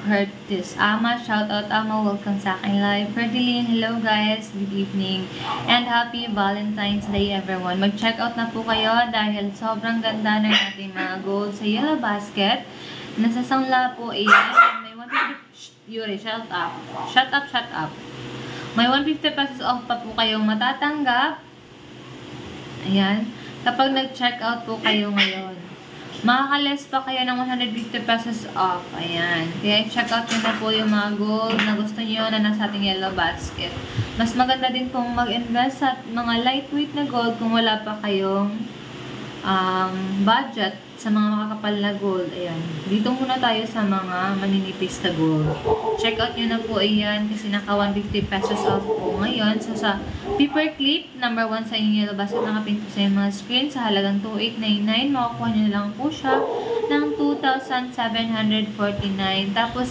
Curtis. Ama, shoutout Ama, welcome sa aking live. Ferdeline, hello guys, good evening. And happy Valentine's Day everyone. Mag-check out na po kayo dahil sobrang ganda ng ating mga gold sa Yellow Basket. Nasasangla po iyan. May 150, Yuri, shut up. Shut up, shut up. May 150 pesos off pa po kayong matatanggap. Ayan. Kapag nag-check out po kayo ngayon. Makaka-less pa kayo ng 150 pesos off. Ayan. Kaya check out nyo na po yung mga gold na gusto nyo na nasa ating Yellow Basket. Mas maganda din pong mag-invest sa mga lightweight na gold kung wala pa kayong budget sa mga makakapal na gold. Ayan. Dito muna tayo sa mga maninipis na gold. Check out nyo na po ayan kasi naka 150 pesos off po ngayon. So sa paper clip, number 1 sa inyong Yellow Basket, nakapin po sa yung mga screen sa halagang 2,899. Makakuha nyo na lang po siya ng 2,749. Tapos